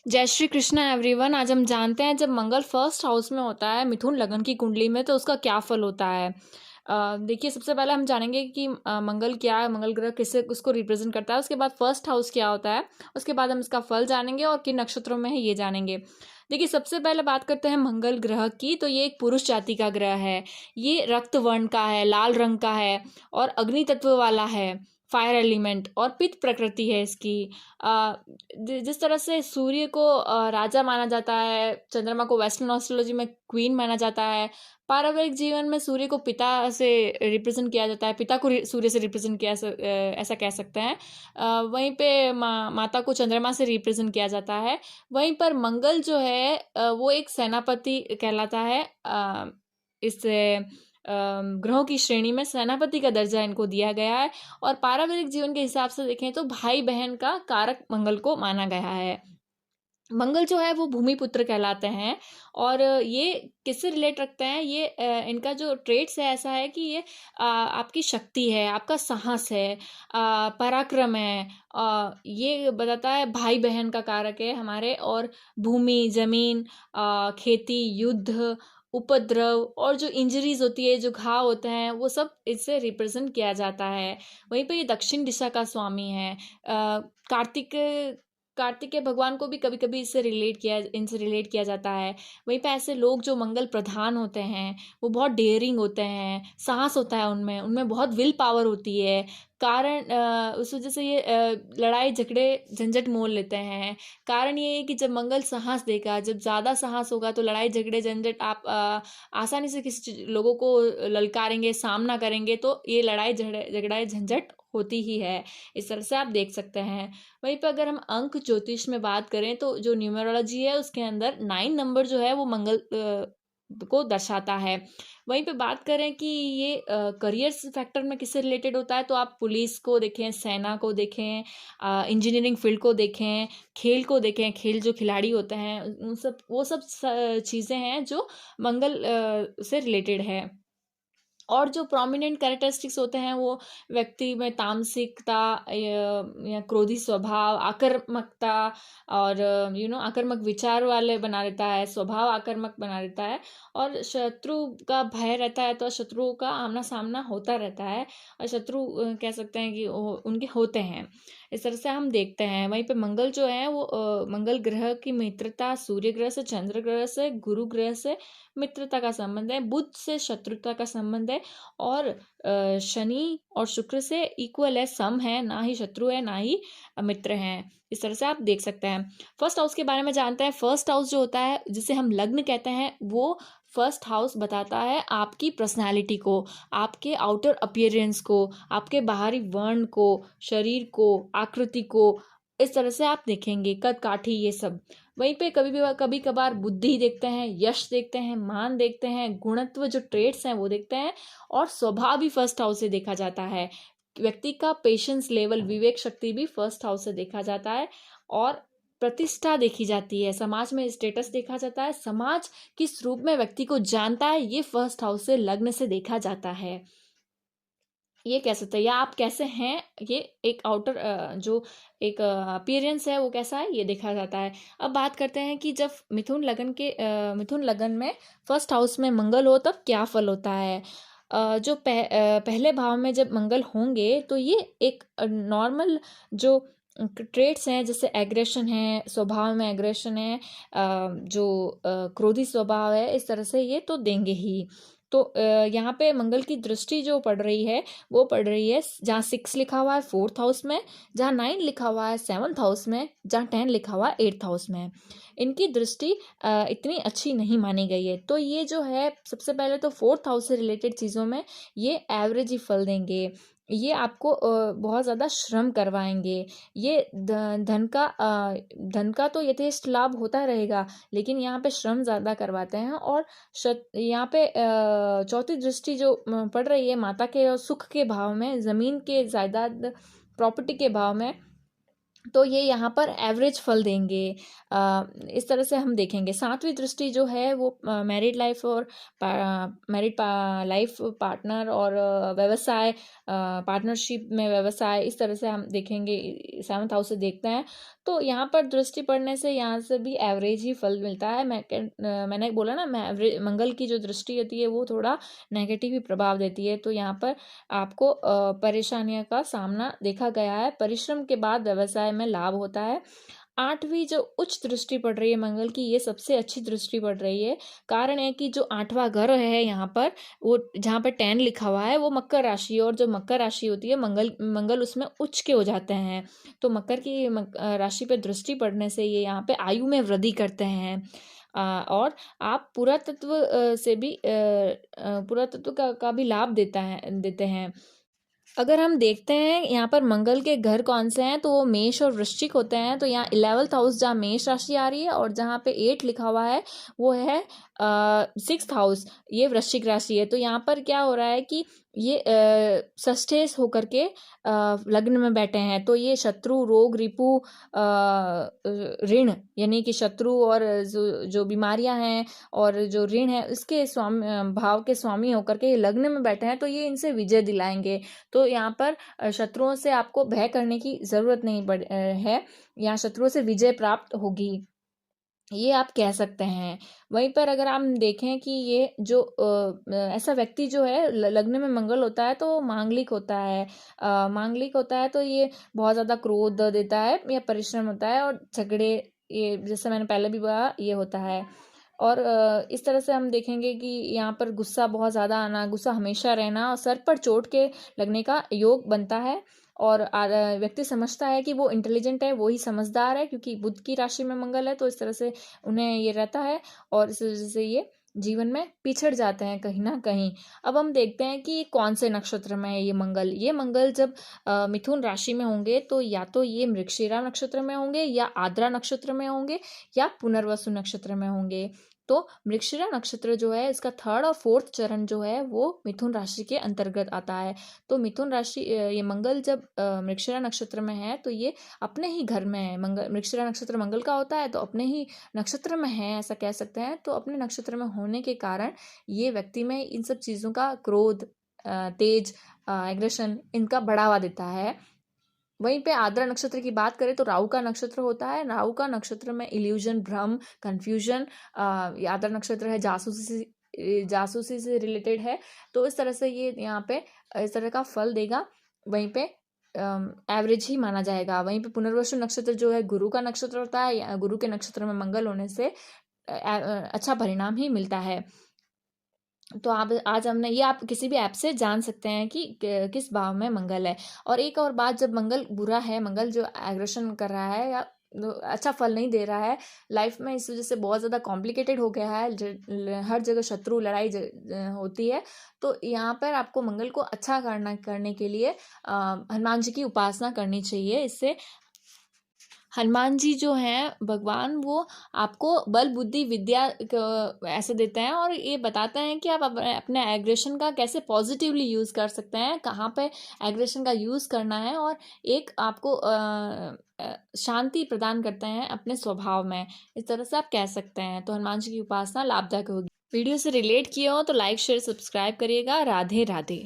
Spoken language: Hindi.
जय श्री कृष्णा एवरीवन। आज हम जानते हैं जब मंगल फर्स्ट हाउस में होता है मिथुन लगन की कुंडली में तो उसका क्या फल होता है। देखिए, सबसे पहले हम जानेंगे कि मंगल क्या है, मंगल ग्रह किससे उसको रिप्रेजेंट करता है। उसके बाद फर्स्ट हाउस क्या होता है, उसके बाद हम इसका फल जानेंगे और किन नक्षत्रों में है ये जानेंगे। देखिए, सबसे पहले बात करते हैं मंगल ग्रह की, तो ये एक पुरुष जाति का ग्रह है। ये रक्त वर्ण का है, लाल रंग का है और अग्नि तत्व वाला है, फायर एलिमेंट, और पित्त प्रकृति है इसकी। जिस तरह से सूर्य को राजा माना जाता है, चंद्रमा को वेस्टर्न एस्ट्रोलॉजी में क्वीन माना जाता है, पारिवारिक जीवन में सूर्य को पिता से रिप्रेजेंट किया जाता है, पिता को सूर्य से रिप्रेजेंट किया ऐसा कह सकते हैं। वहीं पे माता को चंद्रमा से रिप्रेजेंट किया जाता है। वहीं पर मंगल जो है वो एक सेनापति कहलाता है। इस ग्रहों की श्रेणी में सेनापति का दर्जा इनको दिया गया है। और पारिवारिक जीवन के हिसाब से देखें तो भाई बहन का कारक मंगल को माना गया है। मंगल जो है वो भूमिपुत्र कहलाते हैं। और ये किससे रिलेट रखते हैं, ये इनका जो ट्रेट्स है ऐसा है कि ये आपकी शक्ति है, आपका साहस है, पराक्रम है। ये बताता है भाई बहन का कारक है हमारे। और भूमि, जमीन, खेती, युद्ध, उपद्रव और जो इंजरीज होती है, जो घाव होते हैं, वो सब इससे रिप्रेजेंट किया जाता है। वहीं पे ये दक्षिण दिशा का स्वामी है। कार्तिक कार्तिकेय भगवान को भी कभी कभी इनसे रिलेट किया जाता है। वहीं पे ऐसे लोग जो मंगल प्रधान होते हैं वो बहुत डेयरिंग होते हैं, साहस होता है उनमें उनमें बहुत विल पावर होती है। कारण उस वजह से ये लड़ाई झगड़े झंझट मोल लेते हैं। कारण ये है कि जब मंगल साहस देगा, जब ज़्यादा साहस होगा तो लड़ाई झगड़े झंझट आप आसानी से लोगों को ललकारेंगे, सामना करेंगे, तो ये लड़ाई झगड़ा झंझट होती ही है। इस तरह से आप देख सकते हैं। वहीं पर अगर हम अंक ज्योतिष में बात करें तो जो न्यूमरोलॉजी है उसके अंदर 9 नंबर जो है वो मंगल को दर्शाता है। वहीं पे बात करें कि ये करियर फैक्टर में किससे रिलेटेड होता है, तो आप पुलिस को देखें, सेना को देखें, इंजीनियरिंग फील्ड को देखें, खेल को देखें, खेल जो खिलाड़ी होते हैं उन सब वो सब चीज़ें हैं जो मंगल से रिलेटेड है। और जो प्रोमिनेंट कैरेक्टरिस्टिक्स होते हैं वो व्यक्ति में तामसिकता या क्रोधी स्वभाव, आक्रामकता और आक्रामक विचार वाले बना देता है, स्वभाव आक्रामक बना देता है। और शत्रु का भय रहता है, तो शत्रुओं का आमना सामना होता रहता है। और शत्रु कह सकते हैं कि उनके होते हैं। इस तरह से हम देखते हैं। वहीं पे मंगल जो है वो मंगल ग्रह की मित्रता सूर्य ग्रह से, चंद्र ग्रह से, गुरु ग्रह से मित्रता का संबंध है, बुध से शत्रुता का संबंध है। और शनि और शुक्र से इक्वल है, सम है, ना ही शत्रु है ना ही मित्र हैं। इस तरह से आप देख सकते हैं। फर्स्ट हाउस के बारे में जानते हैं। फर्स्ट हाउस जो होता है जिसे हम लग्न कहते हैं, वो फर्स्ट हाउस बताता है आपकी पर्सनालिटी को, आपके आउटर अपीयरेंस को, आपके बाहरी वर्ण को, शरीर को, आकृति को। इस तरह से आप देखेंगे कद काठी ये सब। वहीं पे कभी कभार बुद्धि देखते हैं, यश देखते हैं, मान देखते हैं, गुणत्व जो ट्रेड्स हैं वो देखते हैं। और स्वभाव भी फर्स्ट हाउस से देखा जाता है। व्यक्ति का पेशेंस लेवल, विवेक शक्ति भी फर्स्ट हाउस से देखा जाता है। और प्रतिष्ठा देखी जाती है, समाज में स्टेटस देखा जाता है, समाज किस रूप में व्यक्ति को जानता है ये फर्स्ट हाउस से लग्न से देखा जाता है। ये कह सकते हैं, या आप कैसे हैं, ये एक आउटर जो एक अपीयरेंस है वो कैसा है ये देखा जाता है। अब बात करते हैं कि जब मिथुन लगन में फर्स्ट हाउस में मंगल हो तब क्या फल होता है। जो पहले भाव में जब मंगल होंगे तो ये एक नॉर्मल जो ट्रेट्स हैं, जैसे एग्रेशन है, स्वभाव में एग्रेशन है, जो क्रोधी स्वभाव है, इस तरह से ये तो देंगे ही। तो यहाँ पे मंगल की दृष्टि जो पड़ रही है वो पड़ रही है जहाँ 6 लिखा हुआ है 4th हाउस में, जहाँ 9 लिखा हुआ है 7th हाउस में, जहाँ 10 लिखा हुआ है 8th हाउस में। इनकी दृष्टि इतनी अच्छी नहीं मानी गई है। तो ये जो है सबसे पहले तो 4th हाउस से रिलेटेड चीज़ों में ये एवरेज ही फल देंगे। ये आपको बहुत ज़्यादा श्रम करवाएंगे। ये धन का तो यथेष्ट लाभ होता रहेगा, लेकिन यहाँ पे श्रम ज़्यादा करवाते हैं। और यहाँ पे चौथी दृष्टि जो पड़ रही है माता के और सुख के भाव में, ज़मीन के जायदाद प्रॉपर्टी के भाव में, तो ये यहाँ पर एवरेज फल देंगे। इस तरह से हम देखेंगे। सातवीं दृष्टि जो है वो मैरिड लाइफ और मैरिड लाइफ पार्टनर और व्यवसाय, पार्टनरशिप में व्यवसाय, इस तरह से हम देखेंगे। 7th हाउस से देखते हैं तो यहाँ पर दृष्टि पड़ने से यहाँ से भी एवरेज ही फल मिलता है। मैंने बोला ना, मैं एवरेज, मंगल की जो दृष्टि होती है वो थोड़ा नेगेटिव ही प्रभाव देती है। तो यहाँ पर आपको परेशानियों का सामना देखा गया है। परिश्रम के बाद व्यवसाय में लाभ होता है। 8वीं जो उच्च दृष्टि पड़ रही है मंगल की, ये सबसे अच्छी दृष्टि पड़ रही है। कारण है कि जो 8वां घर है यहाँ पर, वो जहाँ पर 10 लिखा हुआ है वो मकर राशि है, और जो मकर राशि होती है मंगल उसमें उच्च के हो जाते हैं। तो मकर की राशि पे दृष्टि पड़ने से ये यहाँ पे आयु में वृद्धि करते हैं। और आप पुरातत्व से भी पुरातत्व का भी लाभ देते हैं। अगर हम देखते हैं यहाँ पर मंगल के घर कौन से हैं, तो वो मेष और वृश्चिक होते हैं। तो यहाँ 11th हाउस जहाँ मेष राशि आ रही है, और जहाँ पे 8 लिखा हुआ है वो है 6th हाउस, ये वृश्चिक राशि है। तो यहाँ पर क्या हो रहा है कि ये सस्टेस होकर के लग्न में बैठे हैं। तो ये शत्रु, रोग, रिपु, ऋण, यानी कि शत्रु और जो बीमारियां हैं और जो ऋण है उसके स्वामी, भाव के स्वामी होकर के ये लग्न में बैठे हैं। तो ये इनसे विजय दिलाएंगे। तो यहाँ पर शत्रुओं से आपको भय करने की ज़रूरत नहीं है। यहाँ शत्रुओं से विजय प्राप्त होगी, ये आप कह सकते हैं। वहीं पर अगर हम देखें कि ये जो ऐसा व्यक्ति जो है लग्न में मंगल होता है तो मांगलिक होता है। मांगलिक होता है तो ये बहुत ज़्यादा क्रोध देता है या परिश्रम होता है, और झगड़े, ये जैसे मैंने पहले भी बोला, ये होता है। और इस तरह से हम देखेंगे कि यहाँ पर गुस्सा बहुत ज़्यादा आना, गुस्सा हमेशा रहना, और सर पर चोट के लगने का योग बनता है। और व्यक्ति समझता है कि वो इंटेलिजेंट है, वो ही समझदार है, क्योंकि बुध की राशि में मंगल है। तो इस तरह से उन्हें ये रहता है, और इस वजह से ये जीवन में पिछड़ जाते हैं कहीं ना कहीं। अब हम देखते हैं कि कौन से नक्षत्र में है ये मंगल जब मिथुन राशि में होंगे तो या तो ये मृगशिरा नक्षत्र में होंगे, या आद्रा नक्षत्र में होंगे, या पुनर्वसु नक्षत्र में होंगे। तो मृगशिरा नक्षत्र जो है, इसका 3rd और 4th चरण जो है वो मिथुन राशि के अंतर्गत आता है। तो मिथुन राशि, ये मंगल जब मृगशिरा नक्षत्र में है तो ये अपने ही घर में है। मृगशिरा नक्षत्र मंगल का होता है, तो अपने ही नक्षत्र में है, ऐसा कह सकते हैं। तो अपने नक्षत्र में होने के कारण ये व्यक्ति में इन सब चीज़ों का क्रोध, तेज, एग्रेशन, इनका बढ़ावा देता है। वहीं पे आद्रा नक्षत्र की बात करें तो राहु का नक्षत्र होता है। राहु का नक्षत्र में इल्यूजन, भ्रम, कंफ्यूजन, आद्रा नक्षत्र है जासूसी से रिलेटेड है। तो इस तरह से ये यहाँ पे इस तरह का फल देगा। वहीं पे एवरेज ही माना जाएगा। वहीं पे पुनर्वसु नक्षत्र जो है गुरु का नक्षत्र होता है। गुरु के नक्षत्र में मंगल होने से अच्छा परिणाम ही मिलता है। तो आप आज हमने ये, आप किसी भी ऐप से जान सकते हैं कि किस भाव में मंगल है। और एक और बात, जब मंगल बुरा है, मंगल जो एग्रेशन कर रहा है या अच्छा फल नहीं दे रहा है लाइफ में, इस वजह से बहुत ज़्यादा कॉम्प्लिकेटेड हो गया है, हर जगह शत्रु, लड़ाई होती है। तो यहाँ पर आपको मंगल को अच्छा करने के लिए हनुमान जी की उपासना करनी चाहिए। इससे हनुमान जी जो हैं भगवान, वो आपको बल, बुद्धि, विद्या ऐसे देते हैं, और ये बताते हैं कि आप अपने एग्रेशन का कैसे पॉजिटिवली यूज़ कर सकते हैं, कहाँ पे एग्रेशन का यूज़ करना है, और एक आपको शांति प्रदान करते हैं अपने स्वभाव में। इस तरह से आप कह सकते हैं। तो हनुमान जी की उपासना लाभदायक होगी। वीडियो से रिलेट किया हो तो लाइक, शेयर, सब्सक्राइब करिएगा। राधे राधे।